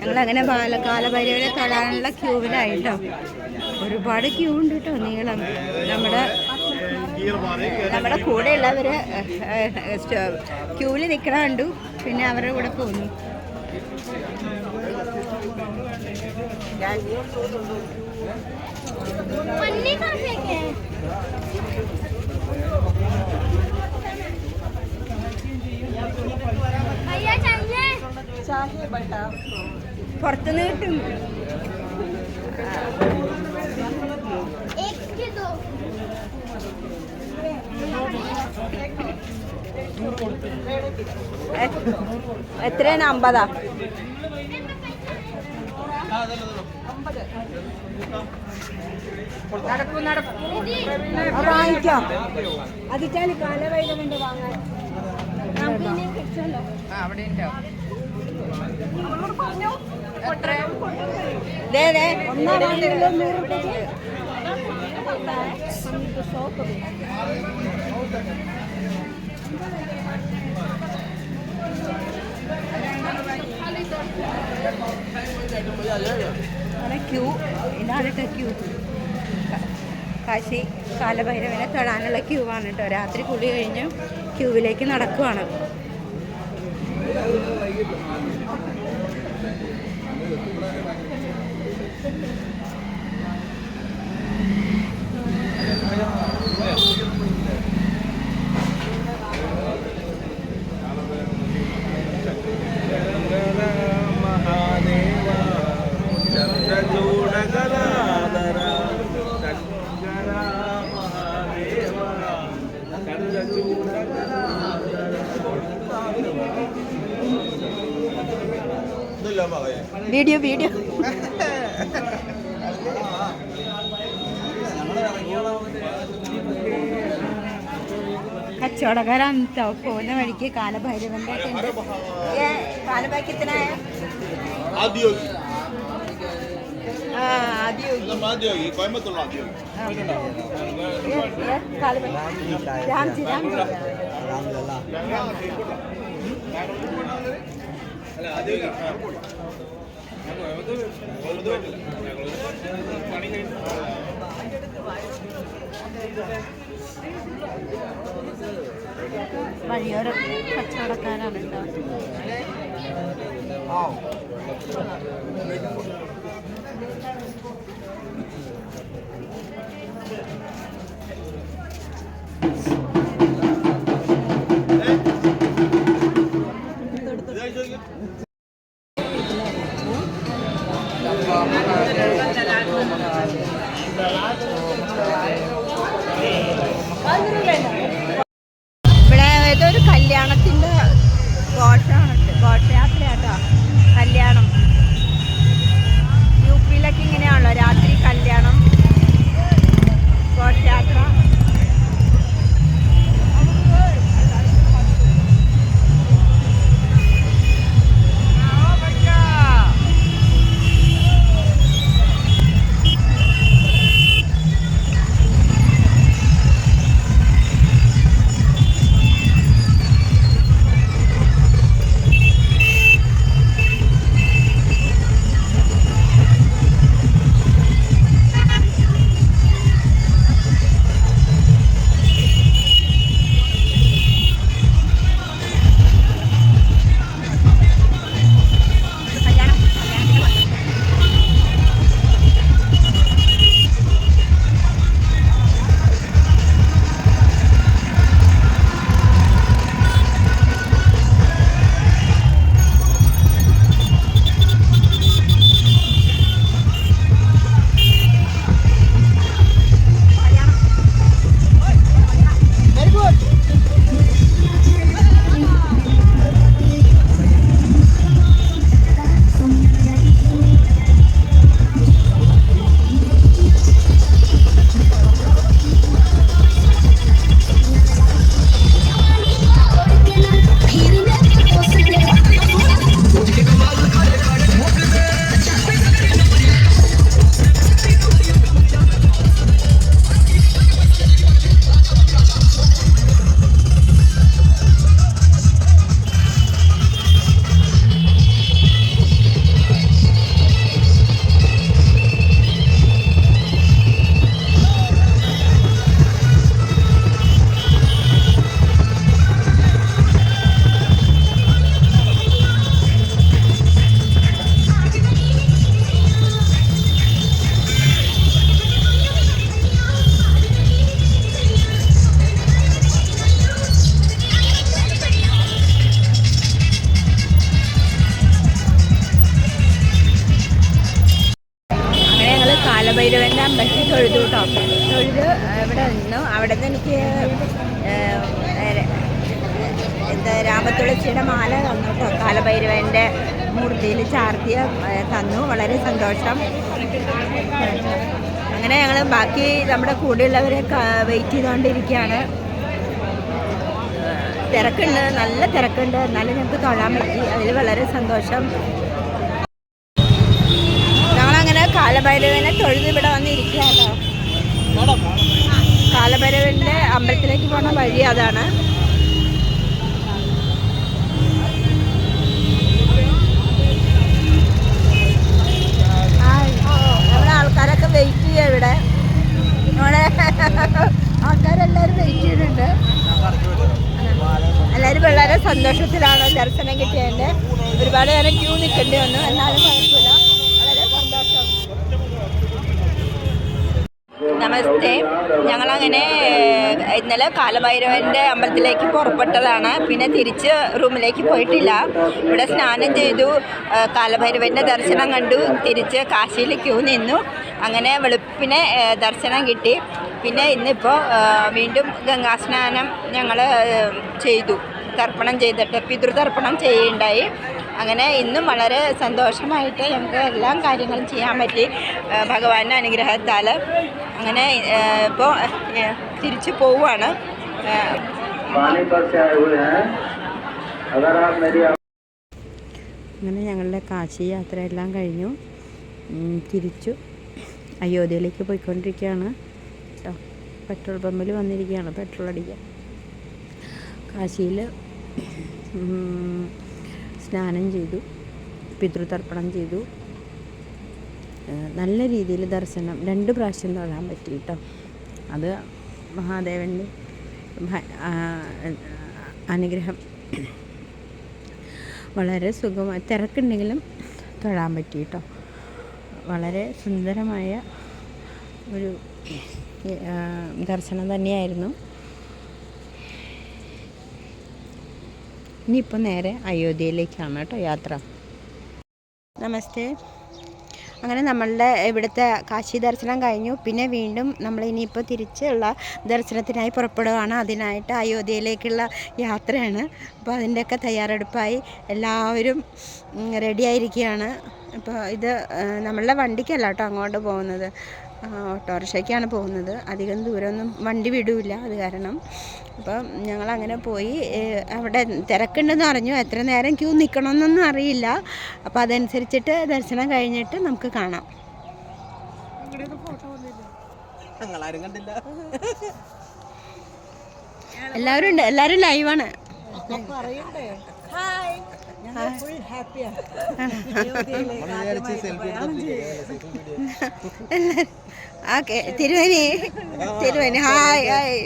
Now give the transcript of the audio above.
ഞങ്ങളങ്ങനെ കാലഭൈരവനെ തൊഴാനുള്ള ക്യൂവിലായിട്ടോ. ഒരുപാട് ക്യൂ ഉണ്ട് കേട്ടോ, നീളം. നമ്മുടെ കൂടെയുള്ളവർ ക്യൂവിൽ നിൽക്കണ കണ്ടു, പിന്നെ അവരുടെ കൂടെ പോന്നു. പുറത്തുനിന്ന് കിട്ടും. എത്രയാണ്? 50. വാങ്ങിക്കാം. അതിച്ചാൽ കാലവൈദ്യുണ്ട് വാങ്ങാൻ. അവിടെ ഉണ്ടോ? ക്യൂ ഇതാണ് കേട്ടോ. ക്യൂ കാശി കാലഭൈരവനെ തൊഴാനുള്ള ക്യൂ ആണ് കേട്ടോ. രാത്രി കുളി കഴിഞ്ഞ് ക്യൂവിലേക്ക് നടക്കുവാണ്. വീഡിയോ കച്ചവടക്കാരാണ് പോകുന്ന വഴിക്ക് കാലഭൈരവന്റെ കാലഭാഗ്യത്തിനായ വഴിയോര കച്ചവടക്കാരാണ് കേട്ടോ. ഇവിടെ ഏതൊരു കല്യാണത്തിൻ്റെ ഘോഷയാത്രയാട്ടോ. കല്യാണം യു പിയിലൊക്കെ ഇങ്ങനെയാണല്ലോ, രാത്രി കല്യാണം. തൊഴുതു കേട്ടോ. തൊഴുത് ഇവിടെ നിന്നു. അവിടെ നിന്ന് എനിക്ക് എന്താ രാമത്തുളസിയുടെ മാല തന്നു കേട്ടോ. കാലഭൈരവൻ്റെ മൂർത്തിയിൽ ചാർത്തിയ തന്നു. വളരെ സന്തോഷം. അങ്ങനെ ഞങ്ങൾ ബാക്കി നമ്മുടെ കൂടെയുള്ളവരെ വെയിറ്റ് ചെയ്തുകൊണ്ടിരിക്കുകയാണ്. തിരക്കുണ്ട്, നല്ല തിരക്കുണ്ട്. എന്നാലും ഞങ്ങൾക്ക് തൊഴാൻ പറ്റി. അതിൽ വളരെ സന്തോഷം. ഞങ്ങളങ്ങനെ കാലഭൈരവനെ തൊഴുത് ഇവിടെ വന്നിരിക്കുകയാണോ. കാലഭൈരവൻ്റെ അമ്പലത്തിലേക്ക് പോകുന്ന വഴി അതാണ്. നമ്മുടെ ആൾക്കാരൊക്കെ വെയിറ്റ് ചെയ്യുക ഇവിടെ. നമ്മുടെ ആൾക്കാരെല്ലാവരും വെയിറ്റ് ചെയ്യുന്നുണ്ട്. എല്ലാവരും വളരെ സന്തോഷത്തിലാണ് ദർശനം കിട്ടിയതിൻ്റെ. ഒരുപാട് നേരം ക്യൂ നിൽക്കേണ്ടി വന്നു. എന്നാലും കുഴപ്പമില്ല, വളരെ സന്തോഷം. നമസ്തേ. ഞങ്ങളങ്ങനെ ഇന്നലെ കാലഭൈരവൻ്റെ അമ്പലത്തിലേക്ക് പുറപ്പെട്ടതാണ്. പിന്നെ തിരിച്ച് റൂമിലേക്ക് പോയിട്ടില്ല. ഇവിടെ സ്നാനം ചെയ്തു, കാലഭൈരവൻ്റെ ദർശനം കണ്ടു, തിരിച്ച് കാശിയിൽ ക്യൂ നിന്നു. അങ്ങനെ വെളുപ്പിനെ ദർശനം കിട്ടി. പിന്നെ ഇന്നിപ്പോൾ വീണ്ടും ഗംഗാസ്നാനം ഞങ്ങൾ ചെയ്തു. തർപ്പണം ചെയ്തിട്ട് പിതൃതർപ്പണം ചെയ്യുകയുണ്ടായി. അങ്ങനെ ഇന്നും വളരെ സന്തോഷമായിട്ട് നമുക്ക് എല്ലാ കാര്യങ്ങളും ചെയ്യാൻ പറ്റി ഭഗവാന്റെ അനുഗ്രഹത്താൽ. അങ്ങനെ ഇപ്പോൾ തിരിച്ചു പോവുകയാണ്. അങ്ങനെ ഞങ്ങളുടെ കാശി യാത്രയെല്ലാം കഴിഞ്ഞു. തിരിച്ചു അയോധ്യയിലേക്ക് പോയിക്കൊണ്ടിരിക്കുകയാണ് കേട്ടോ. പെട്രോൾ പമ്പിൽ വന്നിരിക്കുകയാണ് പെട്രോൾ അടിക്കാൻ. കാശിയിൽ സ്നാനം ചെയ്തു, പിതൃതർപ്പണം ചെയ്തു. നല്ല രീതിയിൽ ദർശനം 2 പ്രാവശ്യം തൊഴാൻ പറ്റി കേട്ടോ. അത് മഹാദേവൻ്റെ അനുഗ്രഹം. വളരെ സുഖമായി, തിരക്കുണ്ടെങ്കിലും തൊഴാൻ പറ്റി കേട്ടോ. വളരെ സുന്ദരമായ ഒരു ദർശനം തന്നെയായിരുന്നു. ഇനിയിപ്പോൾ നേരെ അയോധ്യയിലേക്കാണ് കേട്ടോ യാത്ര. നമസ്തേ. അങ്ങനെ നമ്മളുടെ ഇവിടുത്തെ കാശി ദർശനം കഴിഞ്ഞു. പിന്നെ വീണ്ടും നമ്മൾ ഇനിയിപ്പോൾ തിരിച്ചുള്ള ദർശനത്തിനായി പുറപ്പെടുകയാണ്. അതിനായിട്ട് അയോധ്യയിലേക്കുള്ള യാത്രയാണ്. അപ്പോൾ അതിൻ്റെയൊക്കെ തയ്യാറെടുപ്പായി എല്ലാവരും റെഡിയായിരിക്കുകയാണ്. അപ്പോൾ ഇത് നമ്മളുടെ വണ്ടിക്കല്ല കേട്ടോ അങ്ങോട്ട് പോകുന്നത്, ഓട്ടോറിക്ഷയ്ക്കാണ് പോകുന്നത്. അധികം ദൂരമൊന്നും വണ്ടി വിടില്ല, അത് കാരണം. അപ്പം ഞങ്ങളങ്ങനെ പോയി. അവിടെ തിരക്കുണ്ടെന്ന് അറിഞ്ഞു. എത്ര നേരം ക്യൂ നിൽക്കണമെന്നൊന്നും അറിയില്ല. അപ്പോൾ അതനുസരിച്ചിട്ട് ദർശനം കഴിഞ്ഞിട്ട് നമുക്ക് കാണാം. എല്ലാവരും ഉണ്ട്, എല്ലാവരും ലൈവാണ്. Okay, Triveni hi hi.